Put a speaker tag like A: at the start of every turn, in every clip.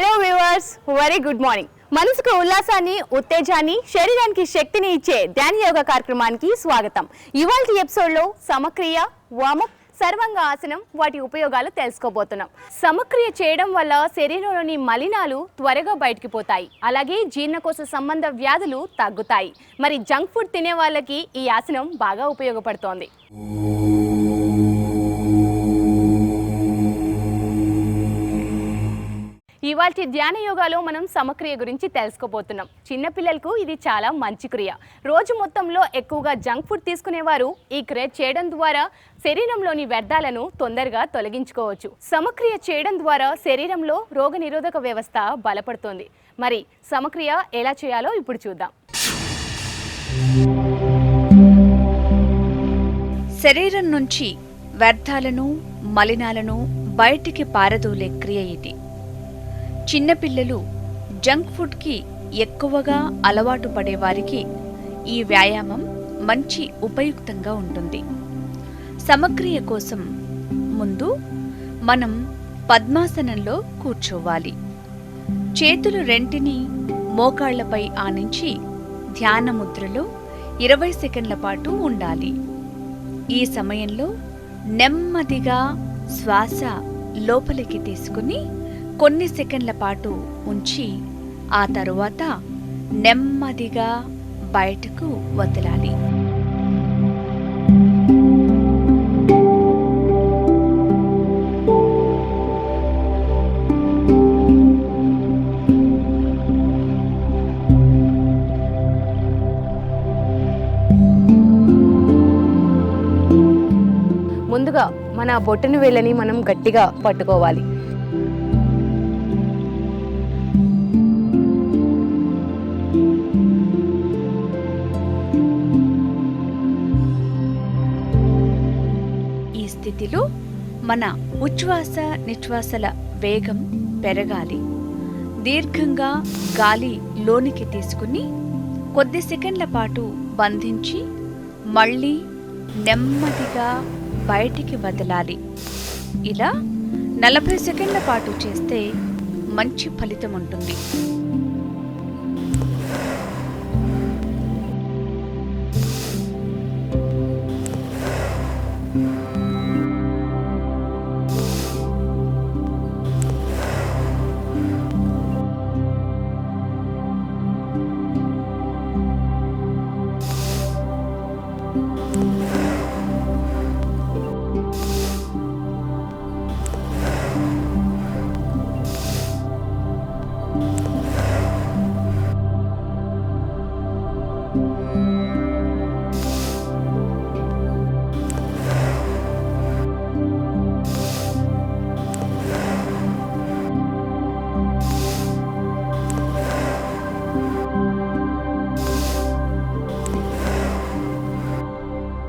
A: Hello viewers, very good morning. మనసుకు ఉల్లాసాన్ని, ఉత్తేజాన్ని, శరీరానికి శక్తిని ఇచ్చే ధ్యాన యోగా కార్యక్రమానికి స్వాగతం. ఇవాల్టి ఎపిసోడ్లో సమక్రియ, వార్మప్, సర్వాంగ ఆసనం వాటి ఉపయోగాలు తెలుసుకోబోతున్నాం. సమక్రియ చేయడం వల్ల శరీరంలోని మలినాలు త్వరగా బయటికి పోతాయి, అలాగే జీర్ణకోశ సంబంధ వ్యాధులు తగ్గుతాయి. మరి జంక్ ఫుడ్ తినే వాళ్ళకి ఈ ఆసనం బాగా ఉపయోగపడుతోంది. ఇవాల్టి ధ్యాన యోగాలో మనం సమక్రియ గురించి తెలుసుకోబోతున్నాం. చిన్నపిల్లలకు ఇది చాలా మంచి క్రియ. రోజు మొత్తంలో ఎక్కువగా జంక్ ఫుడ్ తీసుకునేవారు ఈ క్రియ చేయడం ద్వారా శరీరంలోని వ్యర్థాలను తొందరగా తొలగించుకోవచ్చు. సమక్రియ చేయడం ద్వారా శరీరంలో రోగనిరోధక వ్యవస్థ బలపడుతుంది. మరి సమక్రియ ఎలా చేయాలో ఇప్పుడు చూద్దాం.
B: శరీరం నుంచి వ్యర్థాలను, మలినాలను బయటికి పారదోలే క్రియ ఇది. చిన్నపిల్లలు జంక్ ఫుడ్కి ఎక్కువగా అలవాటు పడేవారికి ఈ వ్యాయామం మంచి ఉపయుక్తంగా ఉంటుంది. సమక్రియ కోసం ముందు మనం పద్మాసనంలో కూర్చోవాలి. చేతులు రెంటిని మోకాళ్లపై ఆనించి ధ్యాన ముద్రలో 20 సెకండ్ల పాటు ఉండాలి. ఈ సమయంలో నెమ్మదిగా శ్వాస లోపలికి తీసుకుని కొన్ని సెకండ్ల పాటు ఉంచి ఆ తరువాత నెమ్మదిగా బయటకు వదలాలి.
A: ముందుగా మన బొట్టను వేళ్ళని మనం గట్టిగా పట్టుకోవాలి.
B: స్థితిలో మన ఉచ్ఛ్వాస నిశ్వాసల వేగం పెరగాలి. దీర్ఘంగా గాలి లోనికి తీసుకుని కొద్ది సెకండ్ల పాటు బంధించి మళ్ళీ నెమ్మదిగా బయటికి వదలాలి. ఇలా 40 సెకండ్ల పాటు చేస్తే మంచి ఫలితం ఉంటుంది.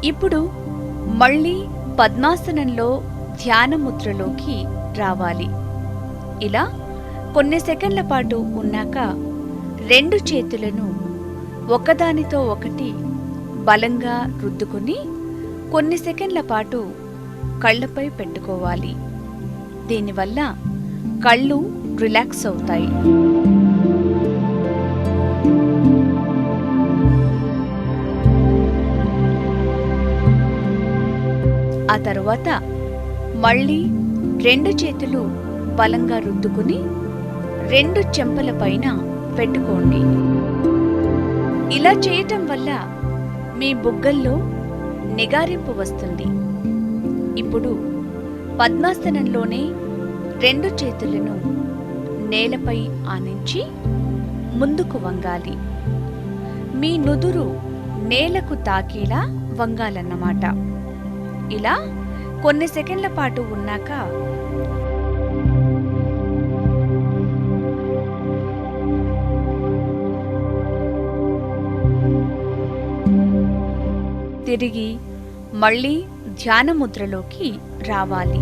B: ఇప్పుడు మళ్ళీ పద్మాసనంలో ధ్యాన ముద్రలోకి రావాలి. ఇలా కొన్ని సెకండ్ల పాటు ఉన్నాక 2 చేతులను ఒకదానితో ఒకటి బలంగా రుద్దుకుని కొన్ని సెకండ్ల పాటు కళ్ళపై పెట్టుకోవాలి. దీనివల్ల కళ్ళు రిలాక్స్ అవుతాయి. ఆ తరువాత మళ్ళీ 2 చేతులు బలంగా రుద్దుకుని 2 చెంపల పైన పెట్టుకోండి. ఇలా చేయటం వల్ల మీ బుగ్గల్లో నిగారింపు వస్తుంది. ఇప్పుడు పద్మాసనంలోనే 2 చేతులను నేలపై ఆనించి ముందుకు వంగాలి. మీ నుదురు నేలకు తాకేలా వంగాలన్నమాట. ఇలా కొన్ని సెకండ్ల పాటు ఉన్నాక తిరిగి మళ్ళీ ధ్యాన ముద్రలోకి రావాలి.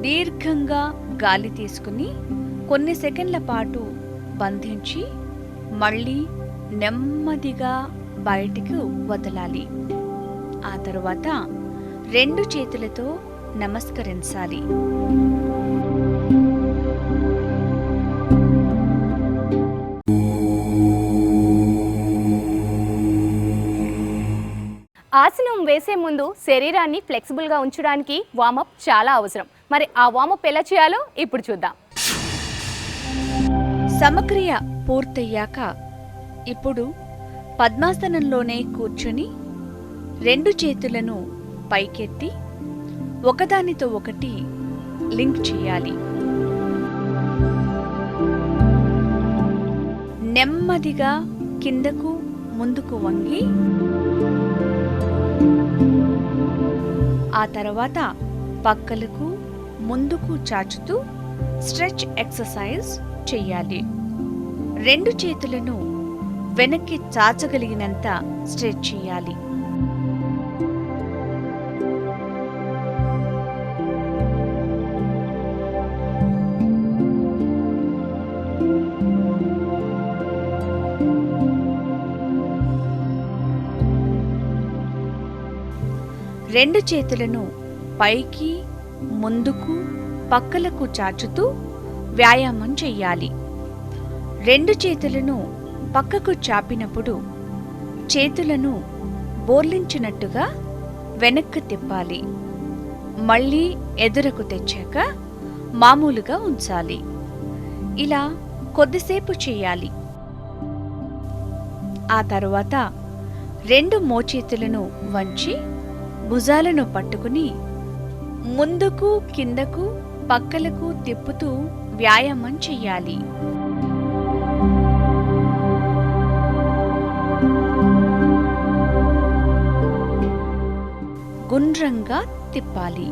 B: దీర్ఘంగా గాలి తీసుకుని కొన్ని సెకండ్ల పాటు బంధించి మళ్ళీ నెమ్మదిగా బయటికి వదలాలి. ఆ తరువాత 2 చేతులతో నమస్కరించాలి.
A: ఆసనం వేసే ముందు శరీరాన్ని ఫ్లెక్సిబుల్గా ఉంచడానికి వార్మప్ చాలా అవసరం. మరి ఆ వార్మప్ ఎలా చేయాలో ఇప్పుడు చూద్దాం.
B: సమక్రియ పూర్తయ్యాక ఇప్పుడు పద్మాసనంలోనే కూర్చుని 2 చేతులను పైకెత్తి ఒకదానితో ఒకటి లింక్ చేయాలి. నెమ్మదిగా కిందకు ముందుకు వంగి ఆ తర్వాత పక్కలకు ముందుకు చాచుతూ స్ట్రెచ్ ఎక్సర్సైజ్ చెయ్యాలి. 2 చేతులను వెనక్కి చాచగలిగినంత స్ట్రెచ్ చేయాలి. రెండు చేతులను పైకి ముందుకు పక్కలకు చాచుతూ వ్యాయామం చెయ్యాలి. 2 చేతులను పక్కకు చాపినప్పుడు చేతులను బోర్లించినట్టుగా వెనక్కు తిప్పాలి. మళ్ళీ ఎదురకు తెచ్చాక మామూలుగా ఉంచాలి. ఇలా కొద్దిసేపు చేయాలి. ఆ తరువాత 2 మోచేతులను వంచి భుజాలను పట్టుకుని ముందుకు కిందకు పక్కలకు తిప్పుతూ వ్యాయామం చెయ్యాలి. గుండ్రంగా తిప్పాలి.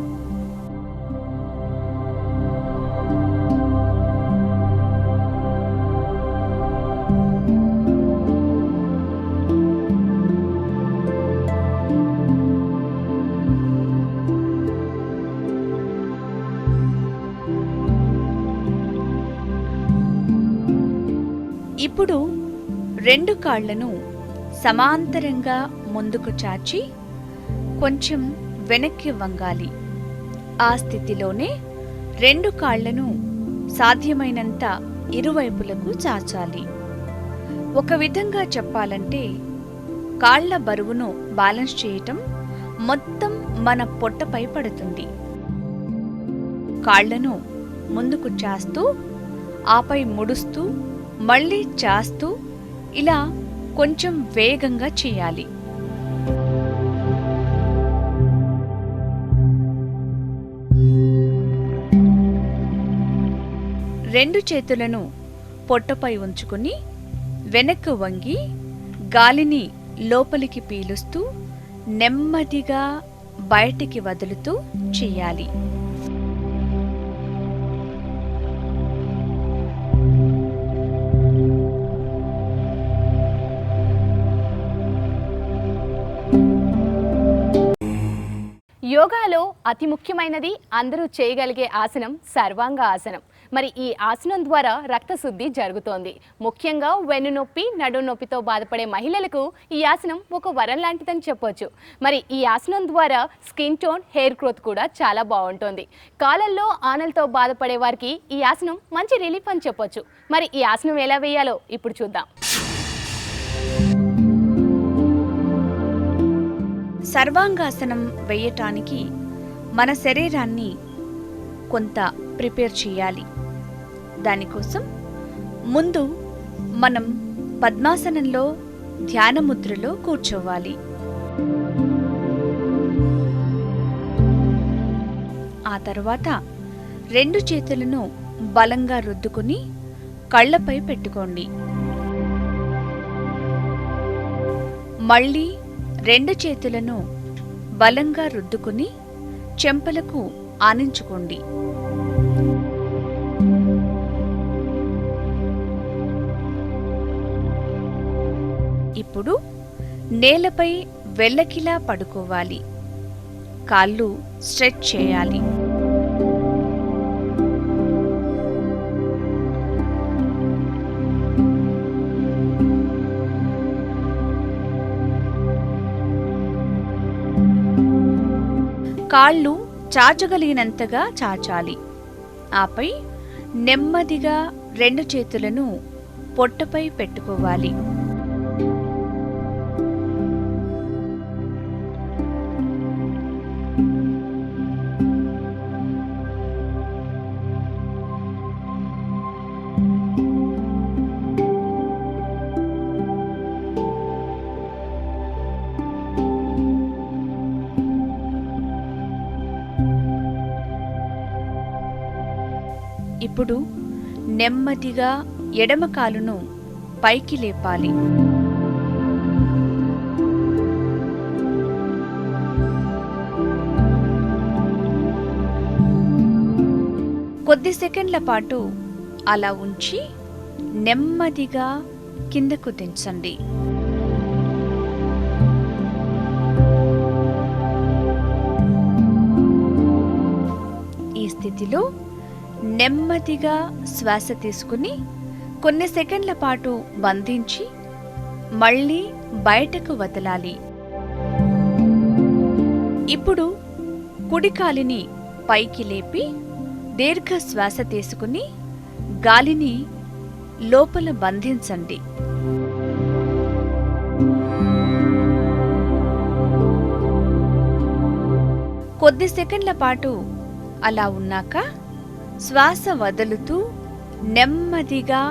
B: ఇప్పుడు 2 కాళ్లను సమాంతరంగా ముందుకు చాచి కొంచెం వెనక్కి వంగాలి. ఆ స్థితిలోనే 2 కాళ్లను సాధ్యమైనంత ఇరువైపులకు చాచాలి. ఒక విధంగా చెప్పాలంటే కాళ్ల బరువును బ్యాలెన్స్ చేయటం మొత్తం మన పొట్టపై పడుతుంది. కాళ్లను ముందుకు చాస్తూ ఆపై ముడుస్తూ మళ్ళీ చాస్తూ ఇలా కొంచెం వేగంగా చేయాలి. రెండు చేతులను పొట్టపై ఉంచుకుని వెనక్కు వంగి గాలిని లోపలికి పీలుస్తూ నెమ్మదిగా బయటికి వదులుతూ చేయాలి.
A: యోగాలో అతి ముఖ్యమైనది అందరూ చేయగలిగే ఆసనం సర్వాంగ ఆసనం. మరి ఈ ఆసనం ద్వారా రక్తశుద్ధి జరుగుతోంది. ముఖ్యంగా వెన్నునొప్పి నడుము నొప్పితో బాధపడే మహిళలకు ఈ ఆసనం ఒక వరం లాంటిదని చెప్పొచ్చు. మరి ఈ ఆసనం ద్వారా స్కిన్ టోన్, హెయిర్ గ్రోత్ కూడా చాలా బాగుంటుంది. కాళ్ళల్లో ఆనలతో బాధపడే వారికి ఈ ఆసనం మంచి రిలీఫ్ అని చెప్పొచ్చు. మరి ఈ ఆసనం ఎలా వేయాలో ఇప్పుడు చూద్దాం.
B: సర్వాంగాసనం వేయటానికి మన శరీరాన్ని కొంత ప్రిపేర్ చేయాలి. దానికోసం ముందు మనం పద్మాసనంలో ధ్యాన ముద్రలో కూర్చోవాలి. ఆ తర్వాత 2 చేతులను బలంగా రుద్దుకుని కళ్ళపై పెట్టుకోండి. మళ్ళీ 2 చేతులను బలంగా రుద్దుకుని చెంపలకు ఆనించుకోండి. ఇప్పుడు నేలపై వెల్లకిలా పడుకోవాలి. కాళ్ళు స్ట్రెచ్ చేయాలి. కాళ్ళు చాచగలిగినంతగా చాచాలి. ఆపై నెమ్మదిగా 2 చేతులను పొట్టపై పెట్టుకోవాలి. ఇప్పుడు నెమ్మదిగా ఎడమ కాలును పైకి లేపాలి. కొద్ది సెకండ్ల పాటు అలా ఉంచి నెమ్మదిగా కిందకు దించండి. ఈ స్థితిలో నెమ్మదిగా శ్వాస తీసుకుని కొన్ని సెకండ్ల పాటు బంధించి మళ్ళీ బయటకు వదలాలి. ఇప్పుడు కుడి కాలిని పైకి లేపి దీర్ఘ శ్వాస తీసుకుని గాలిని లోపల బంధించండి. కొద్ది సెకండ్ల పాటు అలా ఉన్నాక శ్వాస వదులుతూ నెమ్మదిగా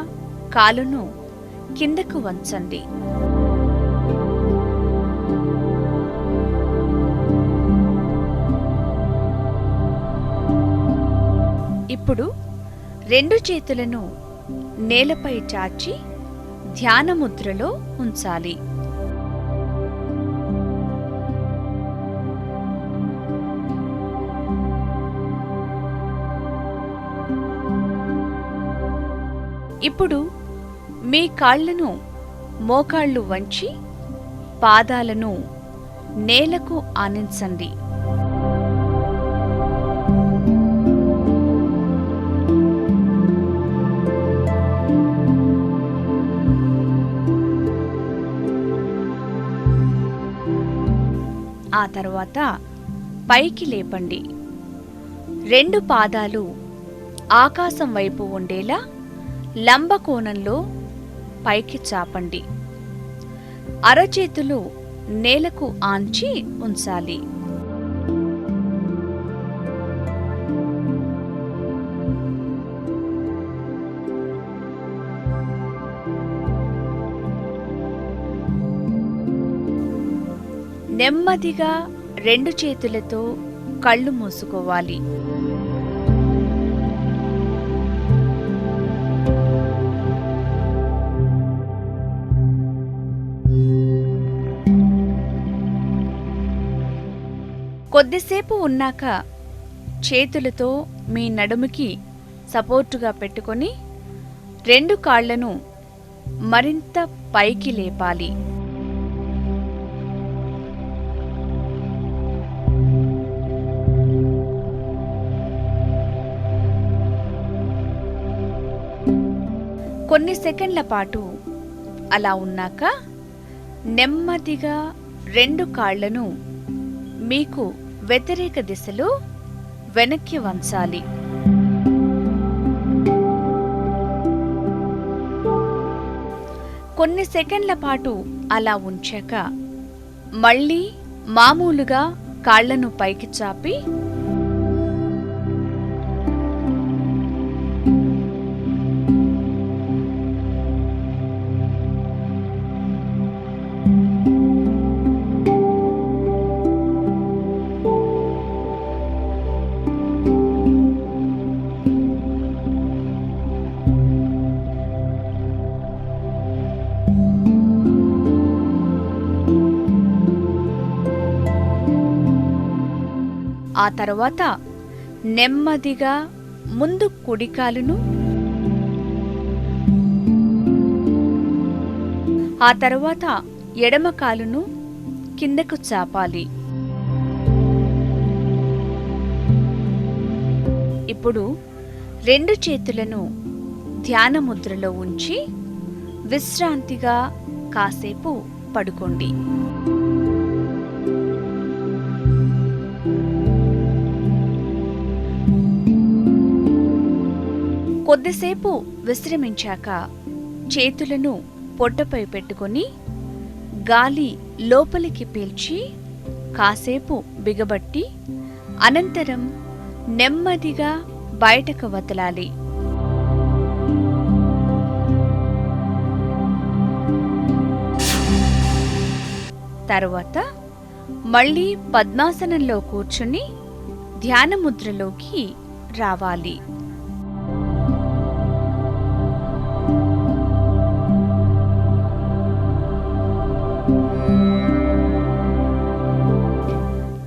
B: కాలును కిందకు వంచండి. ఇప్పుడు 2 చేతులను నేలపై చాచి ధ్యాన ముద్రలో ఉంచాలి. ఇప్పుడు మీ కాళ్లను మోకాళ్ళు వంచి పాదాలను నేలకు ఆనించండి. ఆ తర్వాత పైకి లేపండి. 2 పాదాలు ఆకాశం వైపు ఉండేలా లంబకోణంలో పైకి చాపండి. అరచేతులు నేలకు ఆంచి ఉంచాలి. నెమ్మదిగా 2 చేతులతో కళ్ళు మూసుకోవాలి. కొద్దిసేపు ఉన్నాక చేతులతో మీ నడుముకి సపోర్టుగా పెట్టుకొని 2 కాళ్లను మరింత పైకి లేపాలి. కొన్ని సెకండ్ల పాటు అలా ఉన్నాక నెమ్మదిగా 2 కాళ్లను మీకు వ్యతిరేక దిశలో వెనక్కి వంచాలి. కొన్ని సెకండ్ల పాటు అలా ఉంచాక మళ్ళీ మామూలుగా కాళ్లను పైకి చాపి ఆ తర్వాత నెమ్మదిగా ముందు కుడికాలును ఆ తర్వాత ఎడమ కాలును కిందకు చాపాలి. ఇప్పుడు 2 చేతులను ధ్యాన ముద్రలో ఉంచి విశ్రాంతిగా కాసేపు పడుకోండి. కొద్దిసేపు విశ్రమించాక చేతులను పొట్టపై పెట్టుకొని గాలి లోపలికి పీల్చి కాసేపు బిగబట్టి అనంతరం నెమ్మదిగా బయటకు వదలాలి. తరువాత మళ్ళీ పద్మాసనంలో కూర్చుని ధ్యానముద్రలోకి రావాలి.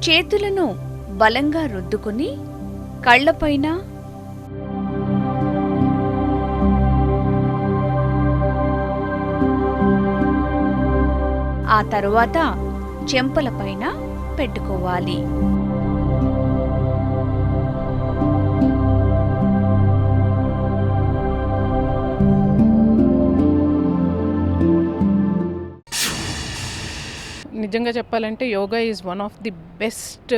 B: చేతులను బలంగా రుద్దుకుని కళ్లపైన ఆ తరువాత చెంపలపైన పెట్టుకోవాలి.
C: నిజంగా చెప్పాలంటే yoga is one of the best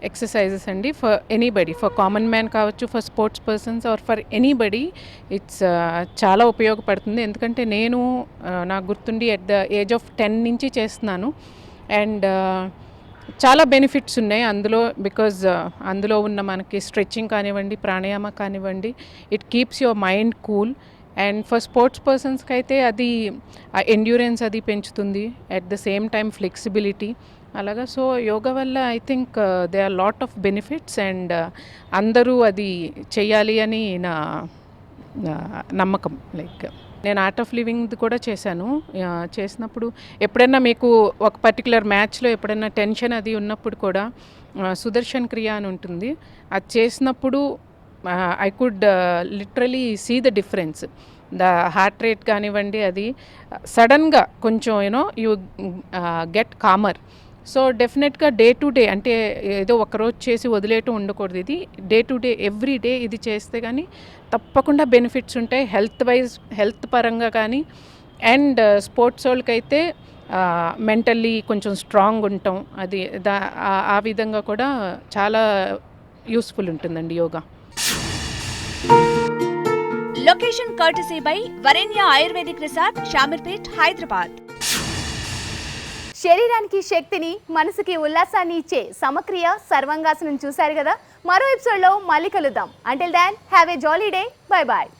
C: exercises అండి for anybody, for common man కావచ్చు, for sports persons or for anybody. It's చాలా ఉపయోగపడుతుంది. ఎందుకంటే నేను నాకు గుర్తుండి ఎట్ ద ఏజ్ ఆఫ్ 10 నుంచి చేస్తున్నాను. అండ్ చాలా బెనిఫిట్స్ ఉన్నాయి అందులో. బికాజ్ అందులో ఉన్న మనకి స్ట్రెచ్చింగ్ కానివ్వండి, ప్రాణాయామ కానివ్వండి, it keeps your mind cool. And for sports పర్సన్స్కి అయితే అది ఎండ్యూరెన్స్ అది పెంచుతుంది, at the same time flexibility అలాగా. సో యోగా వల్ల I think they are lot of benefits. And అందరూ అది చెయ్యాలి అని నా నమ్మకం. లైక్ నేను ఆర్ట్ ఆఫ్ లివింగ్ కూడా చేశాను. చేసినప్పుడు ఎప్పుడైనా మీకు ఒక పర్టికులర్ మ్యాచ్లో ఎప్పుడైనా టెన్షన్ అది ఉన్నప్పుడు కూడా సుదర్శన్ క్రియ అని ఉంటుంది. అది చేసినప్పుడు I could literally see the difference. The heart rate కానివ్వండి, అది సడన్గా కొంచెం యూ గెట్ కామర్. సో డెఫినెట్గా డే టు డే, అంటే ఏదో ఒకరోజు చేసి వదిలేయటం ఉండకూడదు. ఇది day to day, every day ఇది చేస్తే కానీ తప్పకుండా బెనిఫిట్స్ ఉంటాయి, హెల్త్ పరంగా కానీ. అండ్ స్పోర్ట్స్ వాళ్ళకైతే మెంటల్లీ కొంచెం స్ట్రాంగ్ ఉంటాం. అది ఆ విధంగా కూడా చాలా యూస్ఫుల్ ఉంటుందండి yoga.
B: Location courtesy by Varenya ayurvedic resort, Shamirpet, Hyderabad.
A: శరీరానికి శక్తిని, మనసుకి ఉల్లాసాన్ని ఇచ్చే సమక్రియ సర్వాంగాసనం చూశారు కదా. మరో ఎపిసోడ్లో మళ్ళీ కలుద్దాం. Until then have a jolly day. Bye bye.